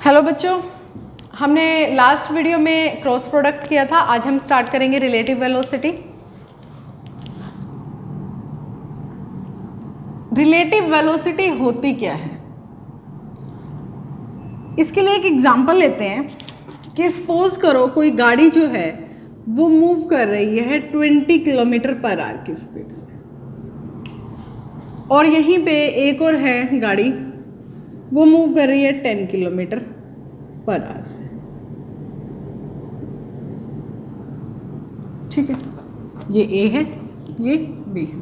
Hello बच्चों, हमने last video में क्रॉस प्रोडक्ट किया था। आज हम स्टार्ट करेंगे रिलेटिव वेलोसिटी। रिलेटिव वेलोसिटी होती क्या है, इसके लिए एक एग्जांपल लेते हैं कि सपोज करो कोई गाड़ी जो है वो मूव कर रही है 20 किलोमीटर पर आवर की स्पीड से, और यहीं पे एक और है गाड़ी, वो मूव कर रही है 10 किलोमीटर पर आवर से। ठीक है, ये ए है, ये बी है।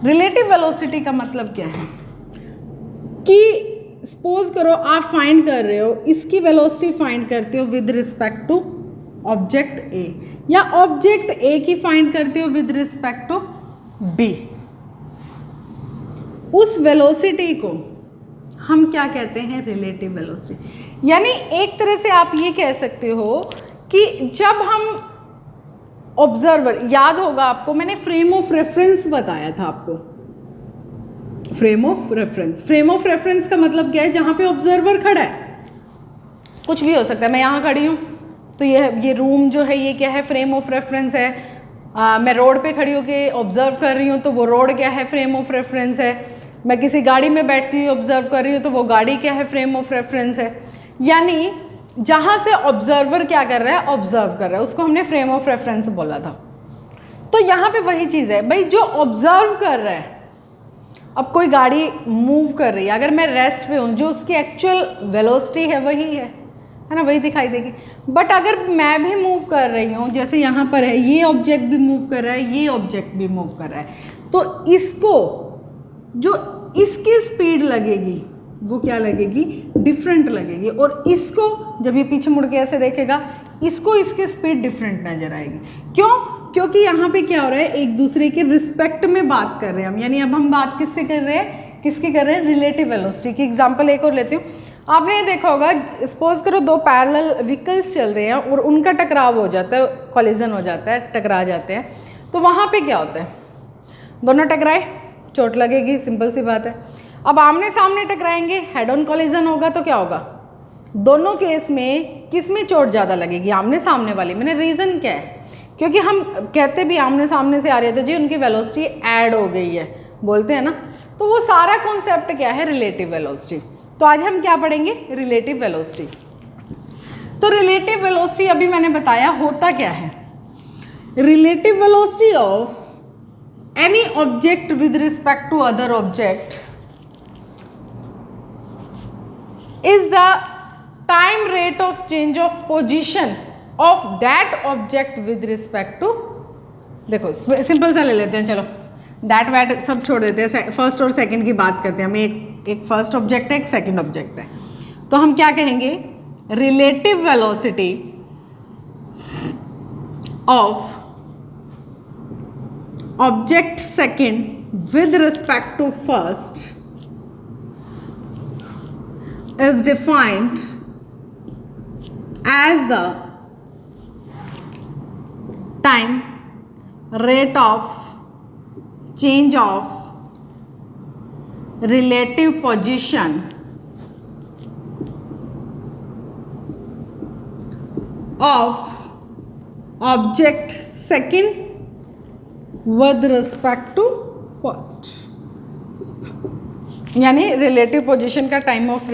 रिलेटिव वेलोसिटी का मतलब क्या है कि सपोज करो आप फाइंड कर रहे हो, इसकी वेलोसिटी फाइंड करते हो with respect to object A, या ऑब्जेक्ट ए की फाइंड करते हो विद रिस्पेक्ट टू बी। उस वेलोसिटी को हम क्या कहते हैं? Relative velocity. यानी एक तरह से आप ये कह सकते हो कि जब हम ऑब्जर्वर, याद होगा आपको मैंने फ्रेम ऑफ रेफरेंस बताया था आपको। फ्रेम ऑफ रेफरेंस का मतलब क्या है? जहां पे ऑब्जर्वर खड़ा है, कुछ भी हो सकता है। मैं यहाँ खड़ी हूँ तो ये रूम जो है ये क्या है? फ्रेम ऑफ रेफरेंस है। मैं रोड पे खड़ी होकर ऑब्जर्व कर रही हूँ तो वो रोड क्या है? फ्रेम ऑफ रेफरेंस है। मैं किसी गाड़ी में बैठती हुई ऑब्जर्व कर रही हूँ तो वो गाड़ी क्या है? फ्रेम ऑफ रेफरेंस है। यानी जहाँ से ऑब्जर्वर क्या कर रहा है? ऑब्जर्व कर रहा है, उसको हमने फ्रेम ऑफ रेफरेंस बोला था। तो यहाँ पे वही चीज़ है भाई, जो ऑब्जर्व कर रहा है। अब कोई गाड़ी मूव कर रही है, अगर मैं रेस्ट पे हूँ, जो उसकी एक्चुअल वेलोसिटी है वही है ना, वही दिखाई देगी। बट अगर मैं भी मूव कर रही हूँ, जैसे यहाँ पर है, ये ऑब्जेक्ट भी मूव कर रहा है, ये ऑब्जेक्ट भी मूव कर रहा है, तो इसको जो इसकी स्पीड लगेगी वो क्या लगेगी? डिफरेंट लगेगी। और इसको जब ये पीछे मुड़ के ऐसे देखेगा, इसको इसकी स्पीड डिफरेंट नजर आएगी। क्यों? क्योंकि यहाँ पे क्या हो रहा है? एक दूसरे के रिस्पेक्ट में बात कर रहे हैं हम। यानी अब हम बात किससे कर रहे हैं? किसकी कर रहे हैं? रिलेटिव वेलोसिटी की। एग्जाम्पल एक और लेती हूँ। आपने ये देखा होगा, सपोज करो दो पैरेलल व्हीकल्स चल रहे हैं और उनका टकराव हो जाता है, कॉलिजन हो जाता है, टकरा जाते हैं, तो वहाँ पे क्या होता है? दोनों टकराए, चोट लगेगी, सिंपल सी बात है। अब आमने सामने टकराएंगे, हेड ऑन कॉलिजन होगा तो क्या होगा? दोनों केस में किस में चोट ज़्यादा लगेगी? आमने सामने वाली। मैंने रीज़न क्या है? क्योंकि हम कहते भी आमने सामने से आ रही है तो जी उनकी वेलोसिटी ऐड हो गई है, बोलते हैं ना। तो वो सारा कॉन्सेप्ट क्या है? Relative velocity. तो आज हम क्या पढ़ेंगे? Relative velocity. तो रिलेटिव वेलोसिटी अभी मैंने बताया होता क्या है। Relative velocity of any object with respect to other object is the time rate of change of position of that object with respect to, देखो सिंपल सा ले लेते हैं, चलो दैट वैट सब छोड़ देते हैं, फर्स्ट और सेकंड की बात करते हैं। हमें एक फर्स्ट ऑब्जेक्ट है, एक सेकंड ऑब्जेक्ट है, तो हम क्या कहेंगे? Relative velocity of object second with respect to first is defined as the time rate of change of relative position of object second with respect to first। यानी relative position का time of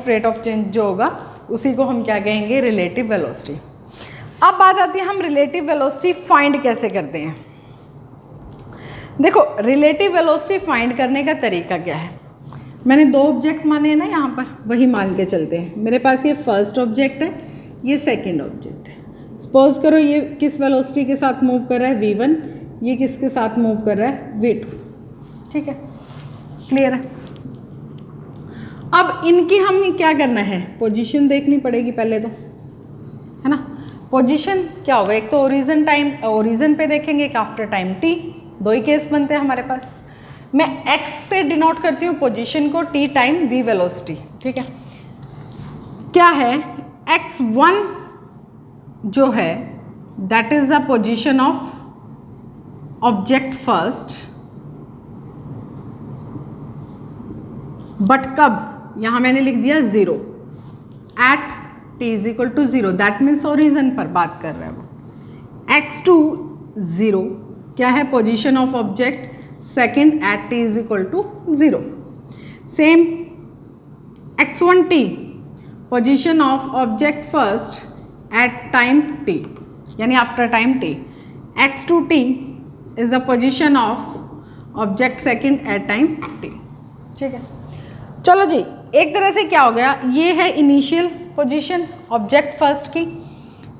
rate of change जो होगा उसी को हम क्या कहेंगे? Relative velocity. अब बात आती है हम रिलेटिव वेलोसिटी फाइंड कैसे करते हैं। देखो रिलेटिव वेलोसिटी फाइंड करने का तरीका क्या है? मैंने दो ऑब्जेक्ट माने हैं ना, यहाँ पर वही मान के चलते हैं। मेरे पास ये फर्स्ट ऑब्जेक्ट है, ये सेकेंड ऑब्जेक्ट है। सपोज करो ये किस वेलोसिटी के साथ मूव कर रहा है? v1। ये किसके साथ मूव कर रहा है? v2। ठीक है, क्लियर है। अब इनकी हम क्या करना है? पोजीशन देखनी पड़ेगी पहले तो, है ना। पोजीशन क्या होगा? एक तो ओरिजिन टाइम, ओरिजिन पे देखेंगे, एक आफ्टर टाइम t। दो ही केस बनते हैं हमारे पास। मैं x से डिनोट करती हूँ पोजीशन को, t टाइम v वेलोसिटी। ठीक है, क्या है? x1 जो है that is the position of object first, but कब? यहाँ मैंने लिख दिया 0 at t is equal to 0, that means origin पर बात कर रहा है वो। x2 0 क्या है, position of object second at t is equal to 0। Same x1 t position of object first at time t, यानी after time t। x2 t is the position of object second at time t। ठीक है, चलो जी, एक तरह से क्या हो गया, ये है इनिशियल पोजीशन ऑब्जेक्ट फर्स्ट की,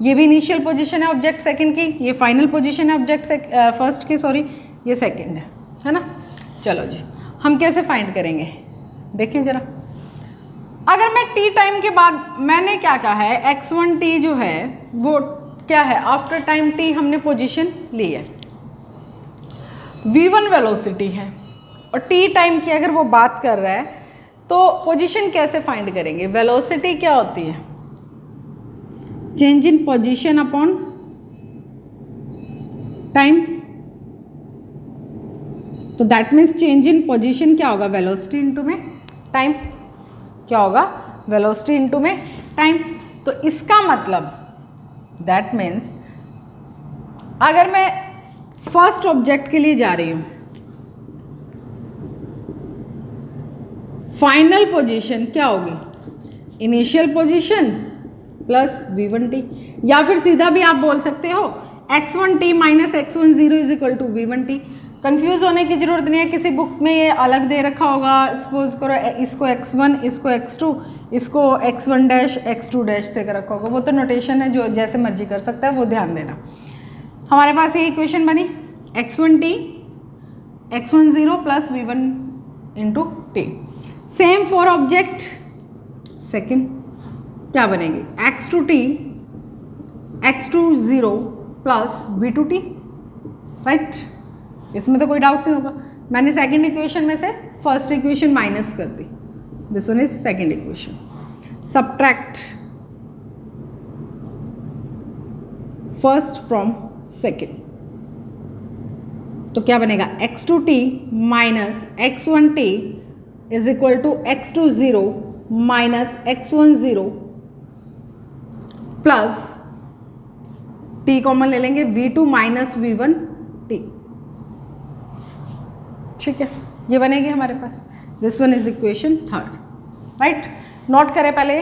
ये भी इनिशियल पोजीशन है ऑब्जेक्ट सेकंड की, ये फाइनल पोजीशन है ऑब्जेक्ट फर्स्ट की, सॉरी ये सेकंड है ना। चलो जी, हम कैसे फाइंड करेंगे, देखें जरा। अगर मैं t टाइम के बाद मैंने क्या कहा है, x1 t जो है वो क्या है, आफ्टर टाइम t हमने पोजीशन ली है, v1 वेलोसिटी है, और t टाइम की अगर वो बात कर रहा है तो पोजीशन कैसे फाइंड करेंगे, वेलोसिटी क्या होती है, change in position upon time, तो that means change in position क्या होगा, वेलोसिटी इनटू में टाइम, क्या होगा, वेलोसिटी इनटू में टाइम। तो इसका मतलब दैट मीन्स अगर मैं फर्स्ट ऑब्जेक्ट के लिए जा रही हूं, फाइनल पोजीशन क्या होगी, इनिशियल पोजीशन प्लस v1t, या फिर सीधा भी आप बोल सकते हो x1t minus x10 is equal to v1t। Confuse होने की जरूरत नहीं है, किसी बुक में ये अलग दे रखा होगा, सपोज करो इसको x1, इसको x2, इसको x1 डैश x2 डैश से कर रखा होगा, वो तो नोटेशन है, जो जैसे मर्जी कर सकता है, वो ध्यान देना। हमारे पास ये इक्वेशन बनी x1t x10 plus v1 into t। Same for object second क्या बनेगी, x2t x20 plus v2t, right, इसमें तो कोई डाउट नहीं होगा। मैंने सेकंड इक्वेशन में से फर्स्ट इक्वेशन माइनस कर दी, this one is second equation, subtract first from second, तो क्या बनेगा, x2t minus x1t is equal to x20 minus x10 plus t common ले लेंगे, v2 माइनस v1t। ठीक है, ये बनेगी हमारे पास, this one is equation third, right. Note करें पहले,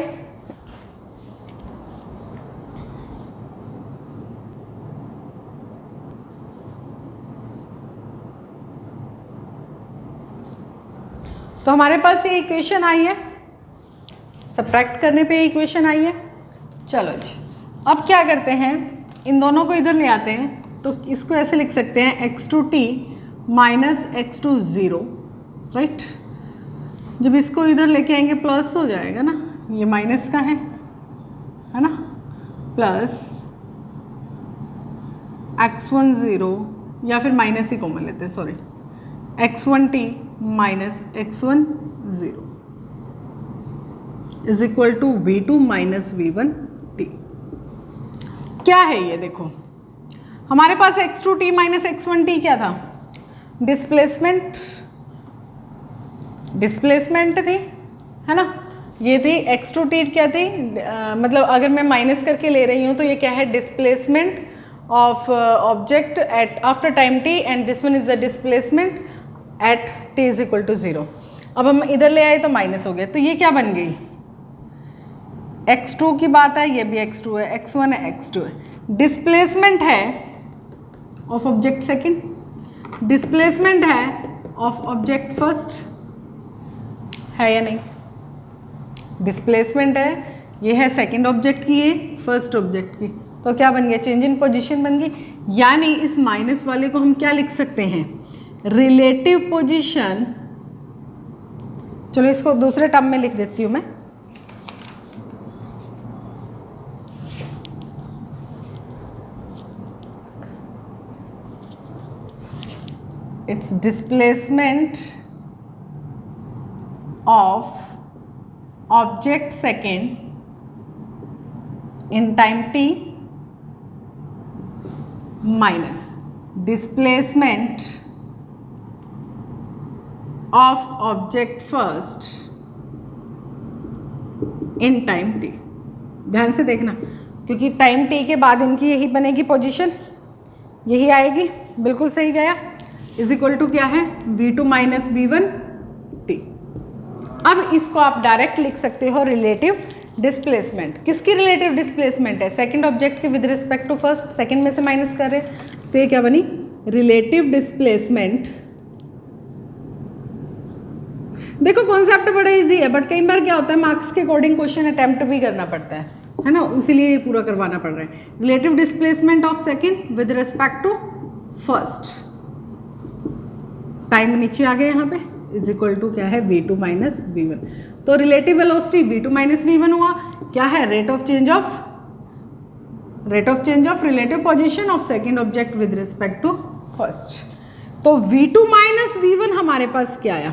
तो हमारे पास ये इक्वेशन आई है, सबट्रैक्ट करने पे इक्वेशन आई है। चलो जी, अब क्या करते हैं, इन दोनों को इधर ले आते हैं, तो इसको ऐसे लिख सकते हैं x2t माइनस x20, राइट। जब इसको इधर लेके आएंगे प्लस हो जाएगा ना, ये माइनस का है ना, प्लस x10, या फिर माइनस ही कॉमन लेते हैं, sorry, x1t minus x10 is equal to v2 minus v1t। क्या है ये, देखो हमारे पास x2t माइनस x1t क्या था, डिस्प्लेसमेंट थी, है ना, ये थी x2t क्या थी, मतलब अगर मैं माइनस करके ले रही हूँ तो ये क्या है, displacement of object at after time t, and this one is the displacement at t is equal to 0। अब हम इधर ले आए तो माइनस हो गया, तो ये क्या बन गई, x2 की बात है, ये भी x2 है, x1 है, x2 है। डिस्प्लेसमेंट है ऑफ ऑब्जेक्ट सेकंड, डिस्प्लेसमेंट है ऑफ ऑब्जेक्ट फर्स्ट, है या नहीं, डिस्प्लेसमेंट है, ये है सेकंड ऑब्जेक्ट की, ये फर्स्ट ऑब्जेक्ट की, तो क्या बन गया, चेंज इन पोजीशन बन गई। यानी इस माइनस वाले को हम क्या लिख सकते हैं, रिलेटिव पोजीशन। चलो इसको दूसरे टर्म में लिख देती हूँ मैं, it's displacement of object second in time t minus displacement of object first in time t। ध्यान से देखना, क्योंकि टाइम t के बाद इनकी यही बनेगी पोजीशन, यही आएगी, बिल्कुल सही गया। इज इक्वल टू क्या है, v2 माइनस v1 t। अब इसको आप डायरेक्ट लिख सकते हो रिलेटिव डिस्प्लेसमेंट। किसकी रिलेटिव डिस्प्लेसमेंट है, सेकंड ऑब्जेक्ट के with respect to first, second में से माइनस कर रहे हैं, तो ये क्या बनी, रिलेटिव डिस्प्लेसमेंट। देखो कॉन्सेप्ट बड़ा इजी है, बट कई बार क्या होता है मार्क्स के अकॉर्डिंग क्वेश्चन अटेम्प्ट भी करना पड़ता है ना, इसीलिए ये पूरा करवाना पड़ रहा है। Relative displacement of second with respect to first, time नीचे आ गया यहाँ पे, इज इक्वल टू क्या है, v2 माइनस v1। तो relative velocity v2 minus v1 हुआ, क्या है, rate of change of relative position of second object with respect to first. तो v2 माइनस v1 हमारे पास क्या आया,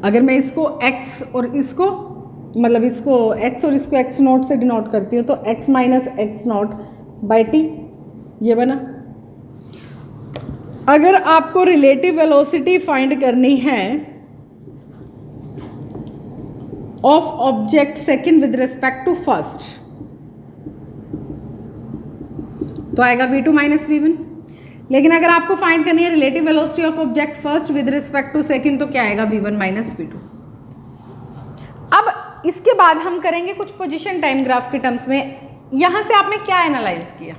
अगर मैं इसको x और इसको मतलब इसको x और इसको x नोट से डिनोट करती हूँ, तो x minus x naught by t, ये बना। अगर आपको रिलेटिव वेलोसिटी फाइंड करनी है of object second with respect to first, तो आएगा v2 माइनस v1। लेकिन अगर आपको फाइंड करनी है relative velocity of object first with respect to second, तो क्या आएगा, v1 माइनस v2। अब इसके बाद हम करेंगे कुछ पोजीशन टाइम ग्राफ के टर्म्स में। यहां से आपने क्या एनालाइज किया,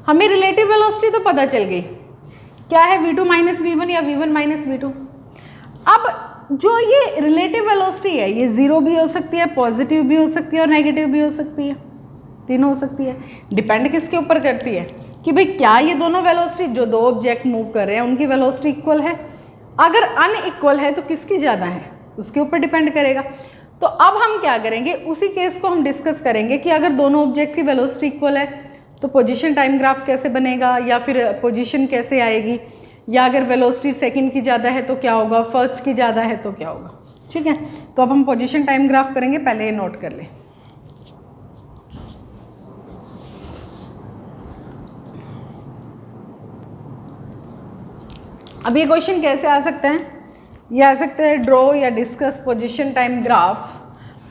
हमें रिलेटिव वेलोसिटी तो पता चल गई, क्या है, v2 माइनस v1 या v1 माइनस v2। अब जो ये रिलेटिव वेलोसिटी है, ये जीरो भी हो सकती है, पॉजिटिव भी हो सकती है और नेगेटिव भी हो सकती है, तीनों हो सकती है। डिपेंड किसके ऊपर करती है कि भाई क्या ये दोनों वेलोसिटी, जो दो ऑब्जेक्ट मूव कर रहे हैं उनकी वेलोसिटी इक्वल है। अगर अनइक्वल है तो किसकी ज़्यादा है, उसके ऊपर डिपेंड करेगा। तो अब हम क्या करेंगे, उसी केस को हम डिस्कस करेंगे कि अगर दोनों ऑब्जेक्ट की वेलोसिटी इक्वल है तो पोजीशन टाइम ग्राफ कैसे बनेगा, या फिर पोजीशन कैसे आएगी, या अगर वेलोसिटी सेकंड की ज़्यादा है तो क्या होगा, फर्स्ट की ज़्यादा है तो क्या होगा। ठीक है, तो अब हम पोजीशन टाइम ग्राफ करेंगे, पहले ये नोट कर लें। अब ये क्वेश्चन कैसे आ सकते हैं, ये आ सकते हैं ड्रॉ या discuss position time graph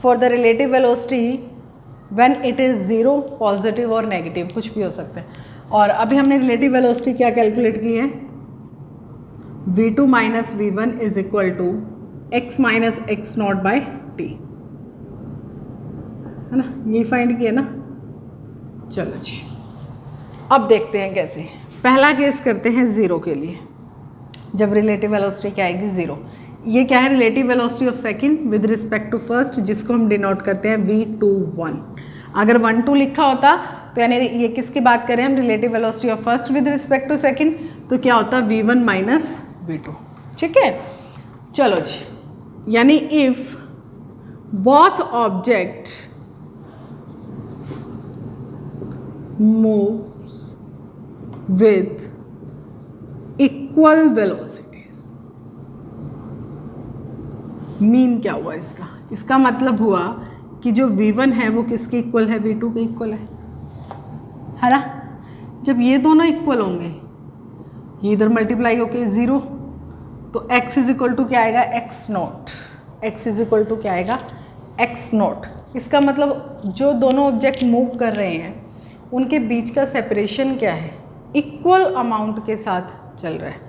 for the relative velocity when it is zero, positive और नेगेटिव, कुछ भी हो सकता है। और अभी हमने रिलेटिव वेलोसिटी क्या कैलकुलेट की है, v2 minus v1 is equal to x minus x naught by t, है ना, ये फाइंड किया ना। चलो जी, अब देखते हैं कैसे। पहला केस करते हैं ज़ीरो के लिए, जब रिलेटिव वेलोसिटी क्या आएगी, ज़ीरो। ये क्या है, relative velocity of second with respect to first, जिसको हम डिनोट करते हैं v21। अगर 1-2 लिखा होता तो यानी ये किसकी बात करें हम, relative velocity of first with respect to second, तो क्या होता v1 माइनस v2। ठीक है, चलो जी, यानी if both object moves with equal velocities, mean क्या हुआ इसका, इसका मतलब हुआ कि जो v1 है वो किसके इक्वल है, v2 के इक्वल है ना। जब ये दोनों इक्वल होंगे, ये इधर मल्टीप्लाई होके ज़ीरो, तो x इज इक्वल टू क्या आएगा, x naught, x is equal to क्या आएगा, x नोट। इसका मतलब जो दोनों ऑब्जेक्ट मूव कर रहे हैं उनके बीच का सेपरेशन क्या है, इक्वल अमाउंट के साथ चल रहा है,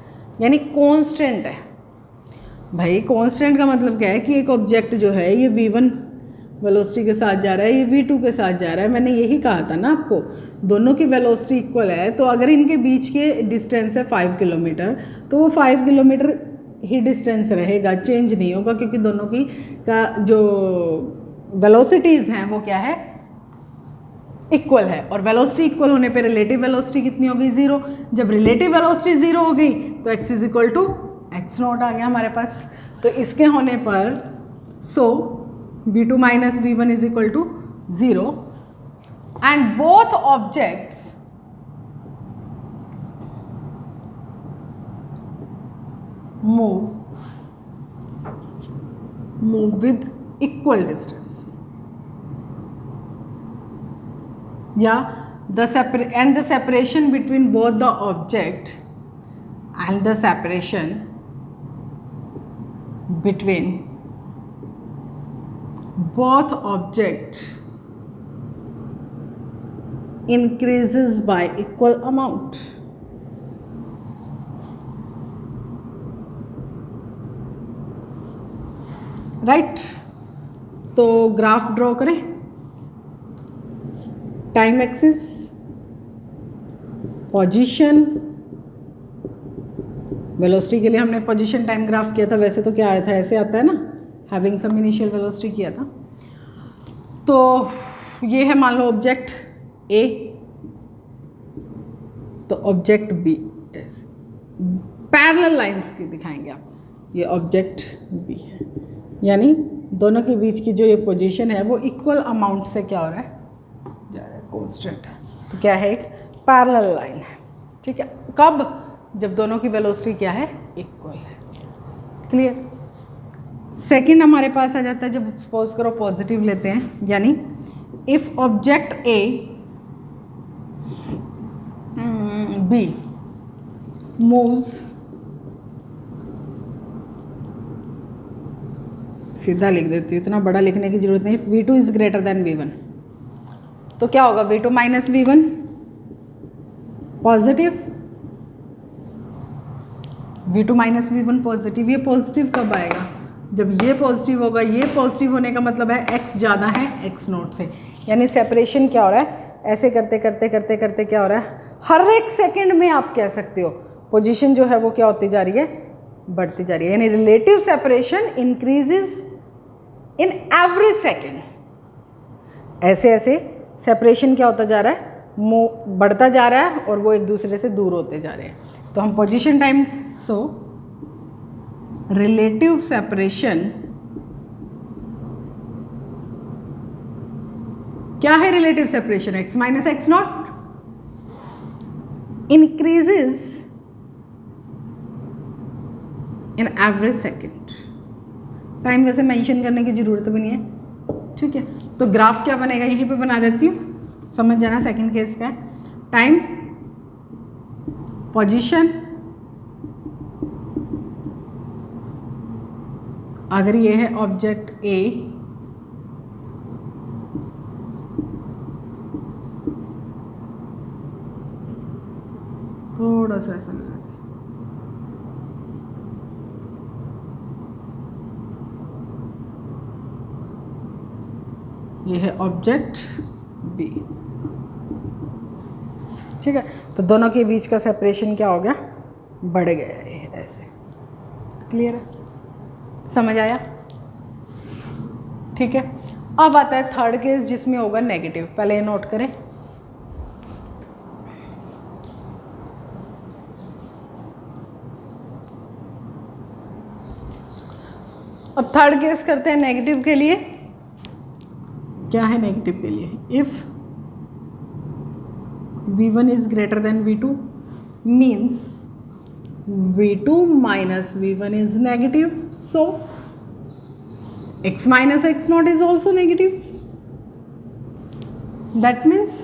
यानी कांस्टेंट है। भाई कांस्टेंट का मतलब क्या है कि एक ऑब्जेक्ट जो है ये v1 वेलोसिटी के साथ जा रहा है, ये v2 के साथ जा रहा है। मैंने यही कहा था ना आपको, दोनों की वेलोसिटी इक्वल है, तो अगर इनके बीच के डिस्टेंस है 5 किलोमीटर, तो वो 5 किलोमीटर ही डिस्टेंस रहेगा, चेंज नहीं होगा, क्योंकि दोनों की का जो वेलोसिटीज़ हैं वो क्या है, इक्वल है। और वेलोसिटी इक्वल होने पे रिलेटिव वेलोसिटी कितनी हो गई, ज़ीरो। जब रिलेटिव वेलोसिटी ज़ीरो हो गई तो x is equal to x naught आ गया हमारे पास। तो इसके होने पर v2 minus v1 is equal to zero and both objects move with equal distance, the separation between both the object and the separation between both object increases by equal amount. Right, तो graph draw करें. Time axis, position, velocity के लिए हमने position time graph किया था. वैसे तो क्या आया था, ऐसे आता है ना, हैविंग सम इनिशियल वेलोसिटी किया था. तो ये है मान लो ऑब्जेक्ट ए, तो ऑब्जेक्ट बी. ऐसे पैरेलल लाइंस की दिखाएंगे आप. ये ऑब्जेक्ट बी है, यानी दोनों के बीच की जो ये पोजीशन है वो इक्वल अमाउंट से क्या हो रहा है, जा रहा है, कांस्टेंट है. तो क्या है, एक पैरेलल लाइन है. ठीक है, कब, जब दोनों की वेलोसिटी क्या है, इक्वल है. क्लियर. सेकंड हमारे पास आ जाता है जब सपोज करो पॉजिटिव लेते हैं, यानी if object A B moves, सीधा लिख देती हूँ, इतना बड़ा लिखने की जरूरत नहीं. v2 is greater than v1, तो क्या होगा, v2 minus v1 positive, v2 minus v1 positive. ये पॉजिटिव कब आएगा, जब ये पॉजिटिव होगा. ये पॉजिटिव होने का मतलब है x ज़्यादा है x नोट से, यानी सेपरेशन क्या हो रहा है, ऐसे करते करते करते करते क्या हो रहा है, हर एक सेकंड में आप कह सकते हो पोजीशन जो है वो क्या होती जा रही है, बढ़ती जा रही है. यानी relative separation increases in every second. ऐसे ऐसे सेपरेशन क्या होता जा रहा है, बढ़ता जा रहा है और वो एक दूसरे से दूर होते जा रहे हैं. तो हम position time, so relative separation क्या है, relative separation x minus x not increases in every second. Time वैसे मेंशन करने की जरूरत भी नहीं है. ठीक है, तो ग्राफ क्या बनेगा, यहीं पे बना देती हूँ, समझ जाना. सेकंड केस का है, टाइम, पोजीशन, अगर ये है ऑब्जेक्ट ए, थोड़ा सा ऐसा ले लेते हैं, ये है ऑब्जेक्ट बी. ठीक है, तो दोनों के बीच का सेपरेशन क्या हो गया, बढ़ गया है ऐसे. क्लियर है, समझ आया. ठीक है, अब आता है थर्ड केस जिसमें होगा नेगेटिव. पहले ये नोट करें. अब थर्ड केस करते हैं नेगेटिव के लिए. क्या है नेगेटिव के लिए, if v1 is greater than v2 means v2 minus v1 is negative, so x minus x not is also negative. That means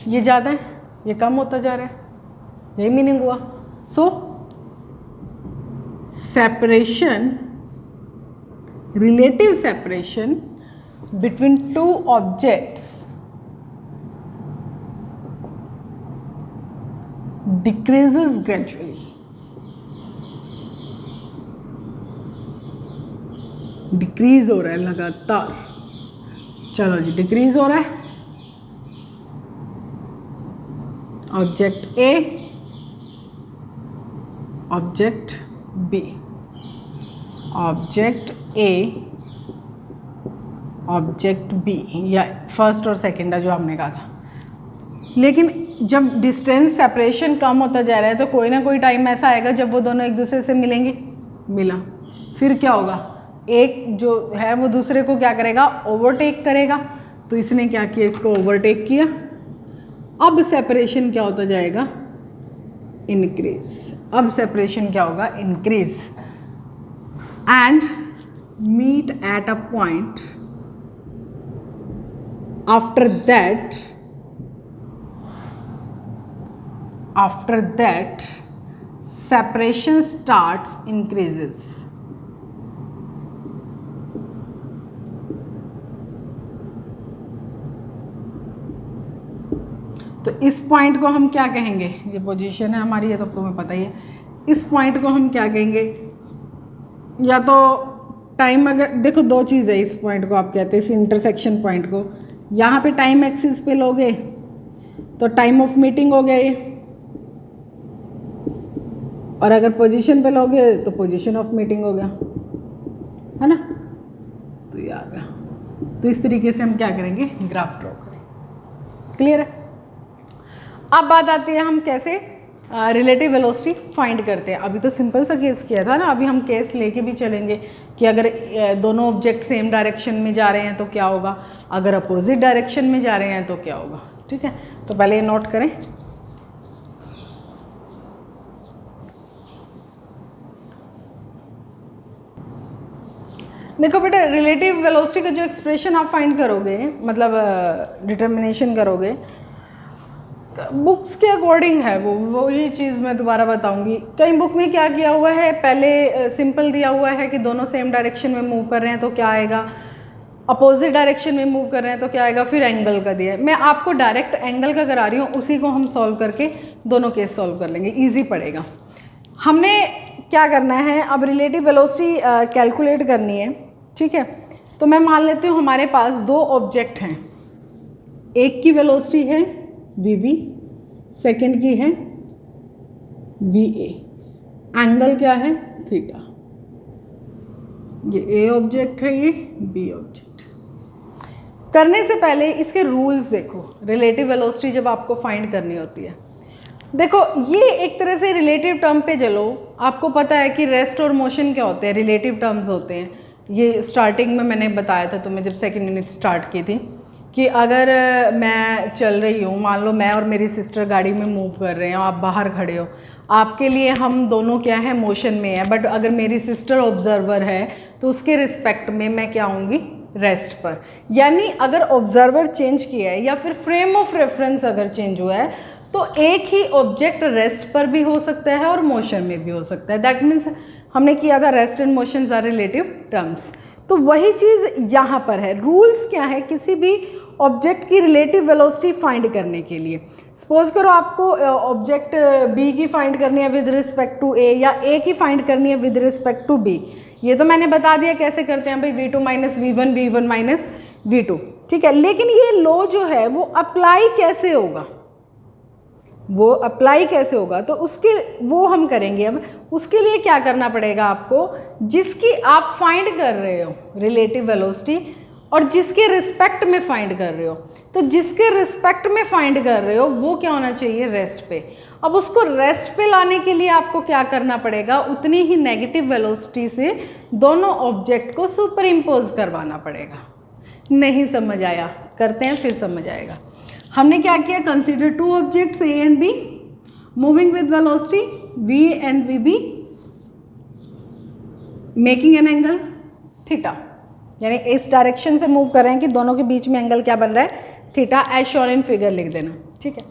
ये ज़्यादा है, ये कम होता जा रहा है, यही मीनिंग हुआ. So separation, relative separation between two objects decreases gradually. Decrease हो रहा है लगातार. चलो जी, डिक्रीज हो रहा है. Object A, object B, object A, object B, या फर्स्ट और सेकंड है जो हमने कहा था. लेकिन जब डिस्टेंस सेपरेशन कम होता जा रहा है तो कोई ना कोई टाइम ऐसा आएगा जब वो दोनों एक दूसरे से मिलेंगे. मिला, फिर क्या होगा, एक जो है वो दूसरे को क्या करेगा, ओवरटेक करेगा. तो इसने क्या किया, इसको ओवरटेक किया. अब सेपरेशन क्या होता जाएगा, इंक्रीज. अब सेपरेशन क्या होगा, increase. And meet at a point. After that separation starts increases. इस पॉइंट को हम क्या कहेंगे, ये पोजीशन है हमारी, ये तो तुम्हें पता ही है। इस पॉइंट को हम क्या कहेंगे, या तो टाइम, अगर देखो दो चीज़ है, इस पॉइंट को आप कहते हो, इस इंटरसेक्शन पॉइंट को, यहाँ पे टाइम एक्सिस पे लोगे तो टाइम ऑफ मीटिंग हो गया ये, और अगर पोजीशन पे लोगे तो पोजीशन ऑफ मीटिंग हो गया, है ना। तो ये आ गया। तो इस तरीके से हम क्या करेंगे, ग्राफ ड्रॉ करें। क्लियर है। अब बात आती है हम कैसे रिलेटिव वेलोसिटी फाइंड करते हैं। अभी तो सिंपल सा केस किया था ना, अभी हम केस लेके भी चलेंगे कि अगर दोनों ऑब्जेक्ट सेम डायरेक्शन में जा रहे हैं तो क्या होगा, अगर अपोजिट डायरेक्शन में जा रहे हैं तो क्या होगा। ठीक है, तो पहले ये नोट करें। देखो बेटा, रिलेटिव वेलोसिटी का जो एक्सप्रेशन आप फाइंड करोगे, मतलब डिटर्मिनेशन करोगे, बुक्स के अकॉर्डिंग है वो ही चीज़ मैं दोबारा बताऊंगी। कई बुक में क्या किया हुआ है, पहले सिंपल दिया हुआ है कि दोनों सेम डायरेक्शन में मूव कर रहे हैं तो क्या आएगा, अपोजिट डायरेक्शन में मूव कर रहे हैं तो क्या आएगा, फिर एंगल का दिया है। मैं आपको डायरेक्ट एंगल का करा रही हूँ, उसी को हम सॉल्व करके दोनों केस सॉल्व कर लेंगे, ईजी पड़ेगा। हमने क्या करना है, अब रिलेटिव वेलोसिटी कैलकुलेट करनी है। ठीक है, तो मैं मान लेती हूँ हमारे पास दो ऑब्जेक्ट हैं, एक की वेलोसिटी है वीबी, सेकंड की है वीए, एंगल क्या है थीटा। ये ए ऑब्जेक्ट है, ये बी ऑब्जेक्ट। करने से पहले इसके रूल्स देखो, रिलेटिव वेलोसिटी जब आपको फाइंड करनी होती है। देखो ये एक तरह से रिलेटिव टर्म पे चलो, आपको पता है कि रेस्ट और मोशन क्या होते हैं, रिलेटिव टर्म्स होते हैं। ये स्टार्टिंग में मैंने बताया था तुम्हें जब सेकंड यूनिट स्टार्ट की थी, कि अगर मैं चल रही हूँ, मान लो मैं और मेरी सिस्टर गाड़ी में मूव कर रहे हैं, आप बाहर खड़े हो, आपके लिए हम दोनों क्या है, मोशन में है, बट अगर मेरी सिस्टर ऑब्जर्वर है तो उसके रिस्पेक्ट में मैं क्या आऊँगी, रेस्ट पर। यानी अगर ऑब्जर्वर चेंज किया है या फिर फ्रेम ऑफ रेफरेंस अगर चेंज हुआ है तो एक ही ऑब्जेक्ट रेस्ट पर भी हो सकता है और मोशन में भी हो सकता है। दैट मीन्स हमने किया था rest and motions are relative terms. तो वही चीज़ यहाँ पर है। रूल्स क्या है किसी भी ऑब्जेक्ट की रिलेटिव वेलोसिटी फाइंड करने के लिए। सपोज करो आपको ऑब्जेक्ट बी की फाइंड करनी है विद रिस्पेक्ट टू ए, या ए की फाइंड करनी है विद रिस्पेक्ट टू बी। ये तो मैंने बता दिया कैसे करते हैं भाई, v2 minus v1, v1 minus v2। ठीक है, लेकिन ये लॉ जो है वो अप्लाई कैसे होगा, वो अप्लाई कैसे होगा, तो उसके वो हम करेंगे। अब उसके लिए क्या करना पड़ेगा आपको, जिसकी आप फाइंड कर रहे हो रिलेटिव वेलोसिटी और जिसके रिस्पेक्ट में फाइंड कर रहे हो, तो जिसके रिस्पेक्ट में फाइंड कर रहे हो वो क्या होना चाहिए, रेस्ट पे। अब उसको रेस्ट पे लाने के लिए आपको क्या करना पड़ेगा, उतनी ही नेगेटिव वेलोसिटी से दोनों ऑब्जेक्ट को सुपर इम्पोज करवाना पड़ेगा। नहीं समझ आया, करते हैं फिर समझ आएगा। हमने क्या किया, consider two objects A and be moving with velocity v and vb making an angle theta. यानी इस डायरेक्शन से मूव कर रहे हैं कि दोनों के बीच में एंगल क्या बन रहा है, theta, as shown in figure लिख देना। ठीक है,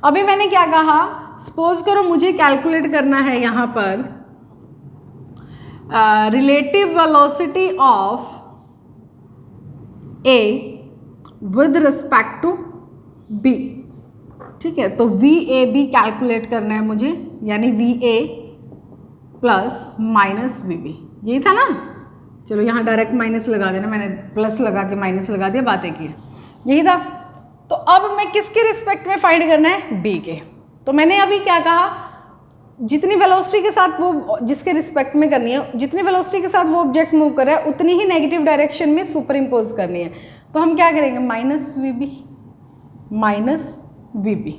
अभी मैंने क्या कहा, सपोज करो मुझे कैलकुलेट करना है यहाँ पर relative velocity of A with respect to B. ठीक है, तो वी ए बी कैलकुलेट करना है मुझे, यानी V A plus minus V B, यही था ना। चलो यहाँ डायरेक्ट माइनस लगा देना, मैंने प्लस लगा के माइनस लगा दिया, बातें की है, यही था। तो अब मैं किसके रिस्पेक्ट में फाइंड करना है, बी के। तो मैंने अभी क्या कहा, जितनी वेलोसिटी के साथ वो जिसके रिस्पेक्ट में करनी है, जितनी वेलोसिटी के साथ वो ऑब्जेक्ट मूव कर रहा है उतनी ही नेगेटिव डायरेक्शन में सुपर इम्पोज करनी है। तो हम क्या करेंगे, minus V B minus V B.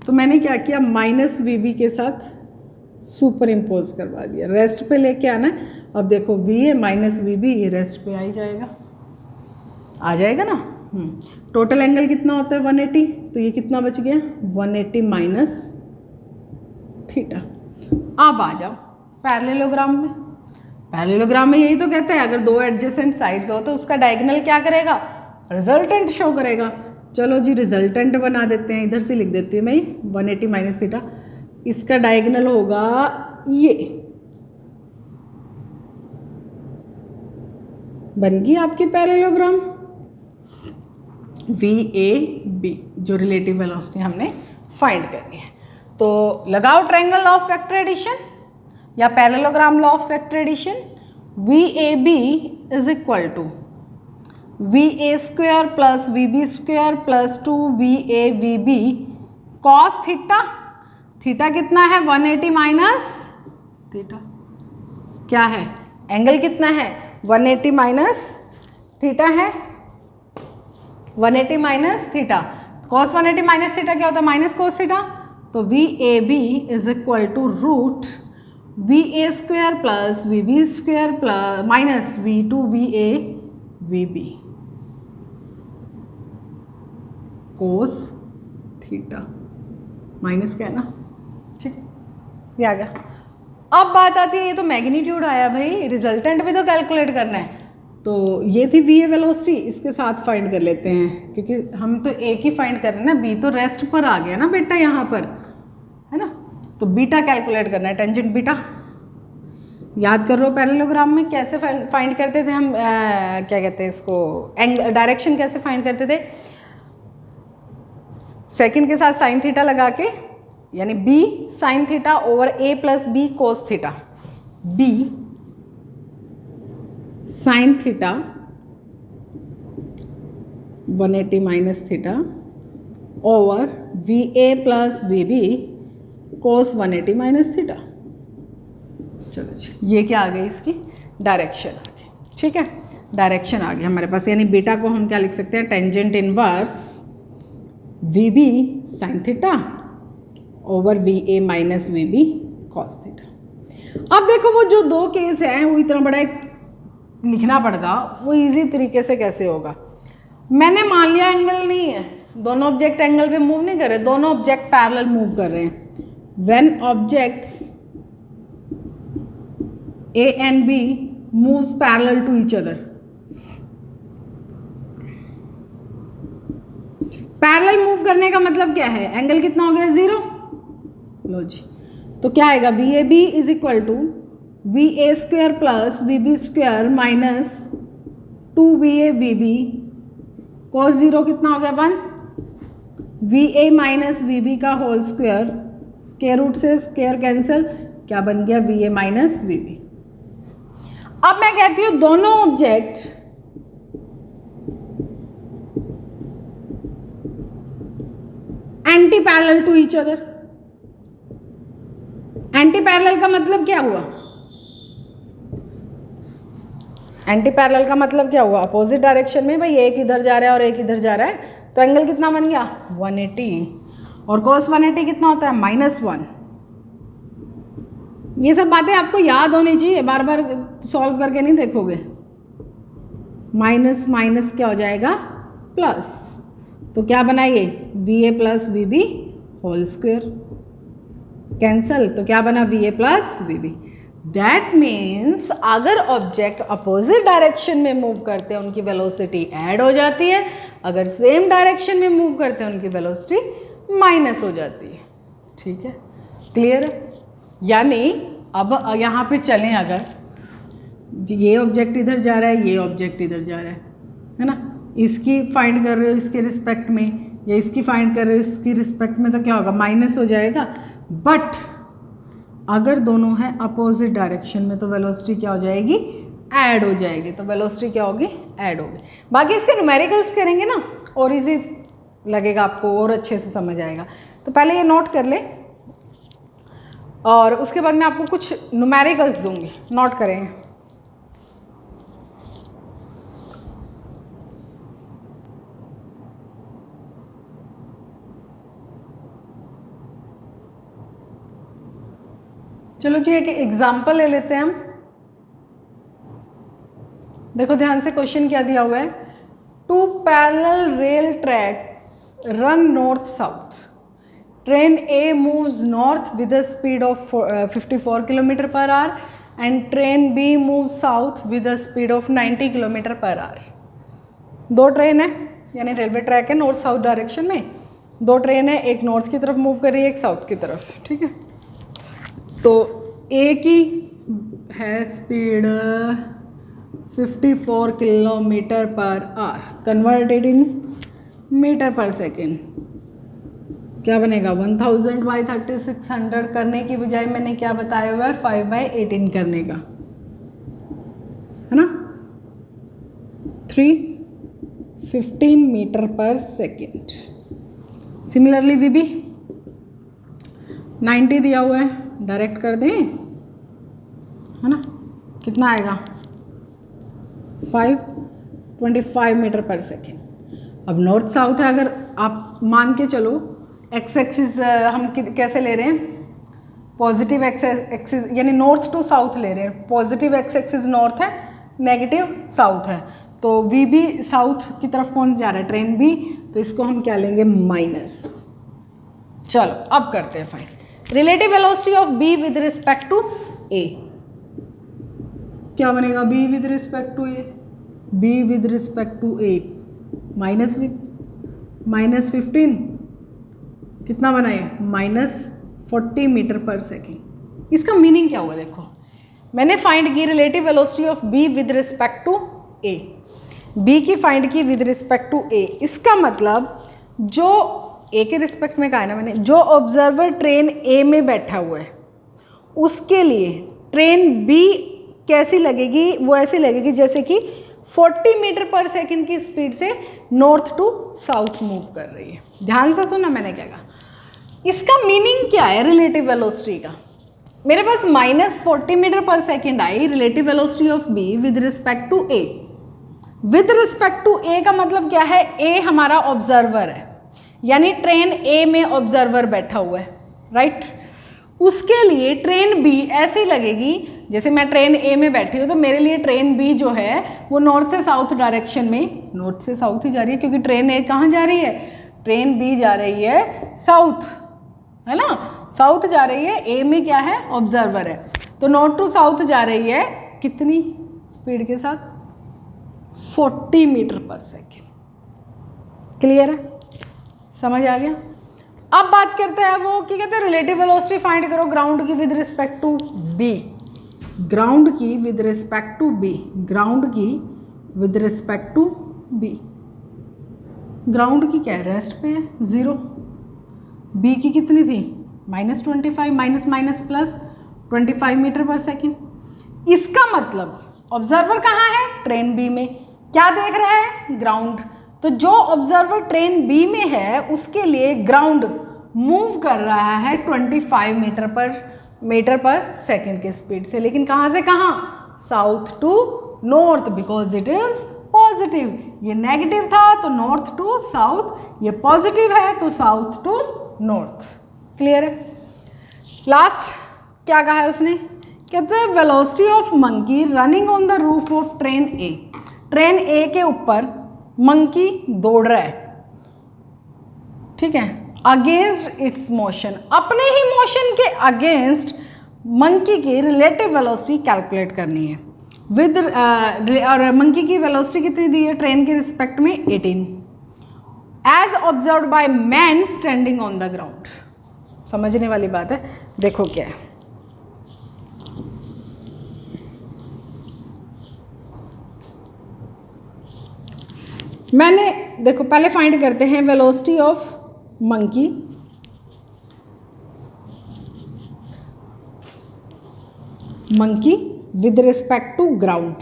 तो मैंने क्या किया, माइनस वी बी के साथ सुपर इम्पोज करवा दिया, रेस्ट पे लेके आना है। अब देखो V A minus V B, ये रेस्ट पे आ ही जाएगा, आ जाएगा ना। टोटल एंगल कितना होता है 180, तो ये कितना बच गया 180 माइनस थीटा। अब आ जाओ पैरेललोग्राम में। पैरेललोग्राम में यही तो कहते हैं, अगर दो एडजेसेंट साइड्स हो तो उसका डायगोनल क्या करेगा, रिजल्टेंट शो करेगा। चलो जी रिजल्टेंट बना देते हैं, इधर से लिख देती हूँ मैं 180 माइनस थीटा। इसका डायगोनल होगा ये, बन गई आपकी पैरेललोग्राम वी ए बी, जो रिलेटिव वेलोसिटी हमने फाइंड करनी है। तो लगाओ triangle law of vector addition या parallelogram law of vector addition. VAB is equal to VA square plus VB square plus 2VAVB cos theta. Theta कितना है 180 minus theta, क्या है एंगल कितना है 180 माइनस थीटा है 180 minus theta. Cos 180 minus theta क्या होता है माइनस कॉस थीटा। तो VAB is equal to root VA square plus VB square plus minus V2VAVB cos theta minus क्या है ना, ठीक है ये आ गया। अब बात आती है, ये तो मैग्नीट्यूड आया भाई, रिजल्टेंट भी तो कैलकुलेट करना है। तो ये थी VA वेलोसिटी, इसके साथ फाइंड कर लेते हैं क्योंकि हम तो एक ही फाइंड कर रहे हैं ना, B तो रेस्ट पर आ गया ना बेटा यहाँ पर, है ना। तो बीटा कैलकुलेट करना है, टेंजेंट बीटा। याद कर लो पैरेललोग्राम में कैसे फाइंड करते थे हम, क्या कहते हैं इसको, डायरेक्शन कैसे फाइंड करते थे, सेकंड के साथ साइन थीटा लगा के, यानी B sine theta over A plus B cos theta, B sine theta 180 minus theta over VA plus VB cos 180 minus theta. चलो जी, ये क्या आ गई इसकी डायरेक्शन आ गई, ठीक है डायरेक्शन आ गई हमारे पास। यानी बीटा को हम क्या लिख सकते हैं, tangent inverse VB sine theta over VA minus VB cos theta. अब देखो वो जो दो केस हैं वो इतना बड़ा एक लिखना पड़ता, वो इजी तरीके से कैसे होगा। मैंने मान लिया एंगल नहीं है, दोनों ऑब्जेक्ट एंगल पे मूव नहीं कर रहे, दोनों ऑब्जेक्ट पैरेलल मूव कर रहे हैं। When objects A and B moves parallel to each other, parallel move करने का मतलब क्या है, एंगल कितना हो गया 0। लो जी, तो क्या आएगा VAB is equal to VA square plus VB square minus 2VAVB cos 0 कितना हो गया 1, VA माइनस VB का होल स्क्वायर, स्क्वायर रूट से स्क्वायर कैंसिल, क्या बन गया VA माइनस VB। अब मैं कहती हूं दोनों object anti parallel to each other. Anti parallel का मतलब क्या हुआ, एंटी पैरेलल का मतलब क्या हुआ, अपोजिट डायरेक्शन में भाई, एक इधर जा रहा है और एक इधर जा रहा है, तो एंगल कितना बन गया 180, और cos 180 कितना होता है -1। ये सब बातें आपको याद होनी चाहिए, बार बार सॉल्व करके नहीं देखोगे। माइनस माइनस क्या हो जाएगा प्लस, तो क्या बना ये VA plus VB whole square, cancel, तो क्या बना VA plus VB। That means अगर ऑब्जेक्ट अपोजिट डायरेक्शन में मूव करते हैं उनकी वेलोसिटी ऐड हो जाती है, अगर सेम डायरेक्शन में मूव करते हैं उनकी वेलोसिटी माइनस हो जाती है। ठीक है, क्लियर। यानी अब यहाँ पे चलें, अगर ये ऑब्जेक्ट इधर जा रहा है, ये ऑब्जेक्ट इधर जा रहा है ना, इसकी फाइंड कर रहे हो इसके रिस्पेक्ट में, या इसकी फाइंड कर रहे हो इसकी रिस्पेक्ट में, तो क्या होगा माइनस हो जाएगा। बट अगर दोनों हैं अपोजिट डायरेक्शन में तो वेलोसिटी क्या हो जाएगी, ऐड हो जाएगी। तो वेलोसिटी क्या होगी, ऐड होगी। बाकी इसके न्यूमेरिकल्स करेंगे ना और इजी लगेगा आपको, और अच्छे से समझ आएगा। तो पहले ये नोट कर ले और उसके बाद मैं आपको कुछ न्यूमेरिकल्स दूंगी, नोट करें। चलो जी, एक एग्जाम्पल ले लेते हैं हम। देखो ध्यान से, क्वेश्चन क्या दिया हुआ है, 2 parallel rail tracks run north south. Train A moves north with a speed of 54 km/h and train B moves south with a speed of 90 km/h। दो ट्रेन है, यानी रेलवे ट्रैक है नॉर्थ साउथ डायरेक्शन में, दो train है, एक north की तरफ मूव कर रही है, एक साउथ की तरफ। ठीक है, तो A की है speed 54 km/h converted in metre पर सेकेंड, क्या बनेगा 1000 बाई 3600 करने की बजाय मैंने क्या बताया हुआ है 5/18 करने का, है ना। 315 मीटर पर सेकेंड। सिमिलरली वीबी 90 दिया हुआ है, डायरेक्ट कर दें, है ना। कितना आएगा 525 मीटर पर सेकेंड। अब नॉर्थ साउथ है, अगर आप मान के चलो एक्स एक्सिस हम कैसे ले रहे हैं, पॉजिटिव एक्स एक्सिस यानी नॉर्थ टू साउथ ले रहे हैं। पॉजिटिव एक्स एक्सिस नॉर्थ है, नेगेटिव साउथ है, तो वी भी साउथ की तरफ कौन जा रहा है, ट्रेन बी, तो इसको हम क्या लेंगे माइनस। चलो अब करते हैं find relative velocity of B with respect to A. क्या बनेगा B with respect to A, B with respect to A -15 कितना बना है -40 मीटर पर सेकेंड। इसका मीनिंग क्या हुआ, देखो मैंने फाइंड की relative velocity of B with respect to A, B की फाइंड की विद रिस्पेक्ट टू ए। इसका मतलब जो ए के रिस्पेक्ट में कहा है ना मैंने, जो ऑब्जर्वर ट्रेन ए में बैठा हुआ है उसके लिए ट्रेन बी कैसी लगेगी, वो ऐसी लगेगी जैसे कि 40 मीटर पर सेकेंड की स्पीड से नॉर्थ टू साउथ मूव कर रही है। ध्यान से सुनना मैंने क्या कहा। इसका मीनिंग क्या है रिलेटिव वेलोसिटी का, मेरे पास -40 मीटर पर सेकेंड आई relative velocity of B with respect to A. With respect to A का मतलब क्या है, ए हमारा ऑब्जर्वर है, यानी ट्रेन ए में ऑब्जर्वर बैठा हुआ है, राइट। उसके लिए ट्रेन बी ऐसी लगेगी जैसे मैं ट्रेन ए में बैठी हूँ, तो मेरे लिए ट्रेन बी जो है वो नॉर्थ से साउथ डायरेक्शन में, नॉर्थ से साउथ ही जा रही है क्योंकि ट्रेन ए कहाँ जा रही है, ट्रेन बी जा रही है साउथ, है ना, साउथ जा रही है। ए में क्या है ऑब्जर्वर है, तो नॉर्थ टू साउथ जा रही है कितनी स्पीड के साथ 40 मीटर पर सेकेंड। क्लियर है, समझ आ गया। अब बात करते हैं वो क्या कहते हैं रिलेटिव वेलोसिटी फाइंड करो ग्राउंड की with respect to B, ground की with respect to B, ground की with respect to B. Ground की क्या है रेस्ट पे है 0, बी की कितनी थी -25 माइनस प्लस 25 मीटर पर सेकेंड। इसका मतलब ऑब्जर्वर कहाँ है ट्रेन बी में, क्या देख रहा है ग्राउंड, तो जो ऑब्जर्वर ट्रेन बी में है उसके लिए ग्राउंड मूव कर रहा है 25 मीटर पर सेकेंड की स्पीड से, लेकिन कहाँ से कहाँ, south to north, because it is positive. ये नेगेटिव था तो नॉर्थ टू साउथ, ये पॉजिटिव है तो साउथ टू नॉर्थ। क्लियर है। लास्ट क्या कहा है उसने, कहते हैं velocity of monkey running on the roof of train A. Train A के ऊपर मंकी दौड़ रहा है, ठीक है, अगेंस्ट इट्स मोशन, अपने ही मोशन के अगेंस्ट मंकी की रिलेटिव वेलोसिटी कैलकुलेट करनी है विद और मंकी की वेलोसिटी कितनी दी है ट्रेन के रिस्पेक्ट में 18 as observe by man standing on the ground. समझने वाली बात है, देखो क्या है। मैंने देखो पहले फाइंड करते हैं velocity of monkey with respect to ground,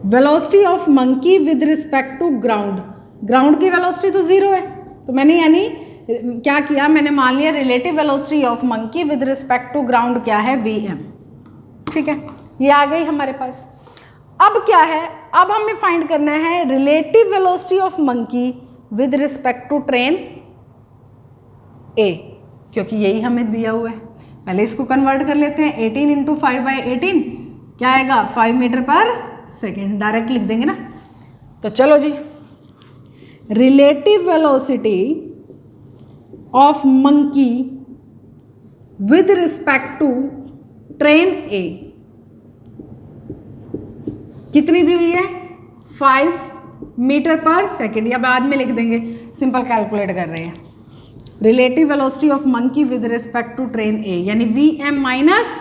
velocity of monkey with respect to ground. Ground की वेलोसिटी तो 0 है, तो मैंने यानी क्या किया, मैंने मान लिया relative velocity of monkey with respect to ground क्या है vm, ठीक है, ये आ गई हमारे पास। अब क्या है, अब हमें फाइंड करना है relative velocity of monkey with respect to train A, क्योंकि यही हमें दिया हुआ है। पहले इसको कन्वर्ट कर लेते हैं, 18 × 5/18 क्या आएगा 5 मीटर पर सेकेंड, डायरेक्ट लिख देंगे ना। तो चलो जी, relative velocity of monkey with respect to train A कितनी दी हुई है 5 मीटर पर सेकेंड, या बाद में लिख देंगे, सिंपल कैलकुलेट कर रहे हैं। Relative velocity of monkey with respect to train A यानी vm माइनस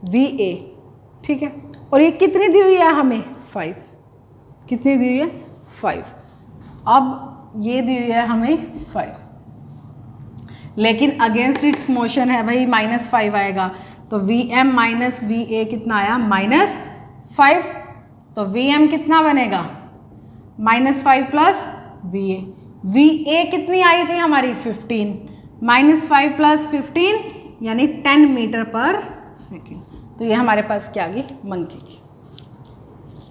va, ठीक है। और ये कितनी दी हुई है हमें 5, कितनी दी हुई है 5। अब ये दी हुई है हमें 5, लेकिन अगेंस्ट इट्स मोशन है भाई -5 आएगा, तो Vm माइनस Va कितना आया -5, तो Vm कितना बनेगा -5 प्लस Va। Va कितनी आई थी हमारी 15, -5 प्लस 15 यानी 10 मीटर पर सेकेंड। तो ये हमारे पास क्या आ गई मंकी की।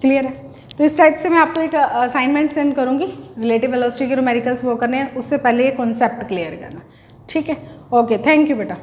क्लियर है? तो इस टाइप से मैं आपको एक असाइनमेंट सेंड करूंगी, रिलेटिव वेलोसिटी के न्यूमेरिकल्स वो करने हैं, उससे पहले ये कॉन्सेप्ट क्लियर करना। ठीक है, ओके, थैंक यू बेटा।